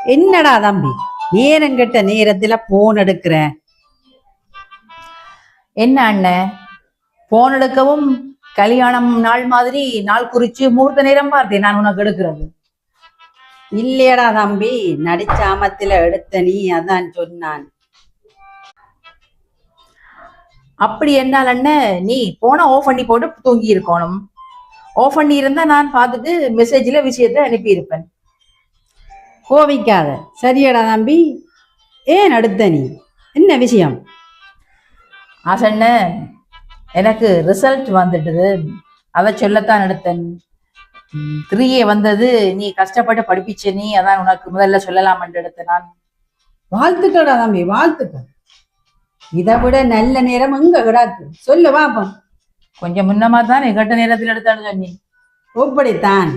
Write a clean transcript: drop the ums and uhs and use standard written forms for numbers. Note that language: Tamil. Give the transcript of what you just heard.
என்னடா தம்பி, நேரம் கெட்ட நேரத்துல போன் எடுக்கிறேன்? என்ன அண்ணன், போன் எடுக்கவும் கல்யாணம் நாள் மாதிரி நாள் குறிச்சு முகூர்த்த நேரம் பார்த்தேன் நான் உனக்கு எடுக்கிறது. இல்லையடா தம்பி, நடிச்சாமத்துல எடுத்த நீ அதான் சொன்னான். அப்படி என்னால் அண்ணன், நீ போனை ஆஃப் பண்ணி போட்டு தூங்கி இருக்கணும். ஆஃப் பண்ணி இருந்தா நான் பார்த்துட்டு மெசேஜ்ல விஷயத்தை அனுப்பியிருப்பேன். கோவிக்காத. சரியடா தம்பி, ஏன் அடுத்த நீ? என்ன விஷயம்? ஆசண்ண, எனக்கு ரிசல்ட் வந்துட்டுது, அதை சொல்லத்தான் எடுத்தேன். 3A வந்தது, நீ கஷ்டப்பட்டு படிப்பிச்ச நீ, அதான் உனக்கு முதல்ல சொல்லலாம்னு எடுத்தேன் நான். வாழ்த்துக்கடா தம்பி, வாழ்த்துக்கள். இதை விட நல்ல நேரம் எங்க கிடாக்கு? சொல்லு பாப்போம். கொஞ்சம் முன்னமா தான் கெட்ட நேரத்தில் எடுத்தான்னு சொன்னி. அப்படித்தான்.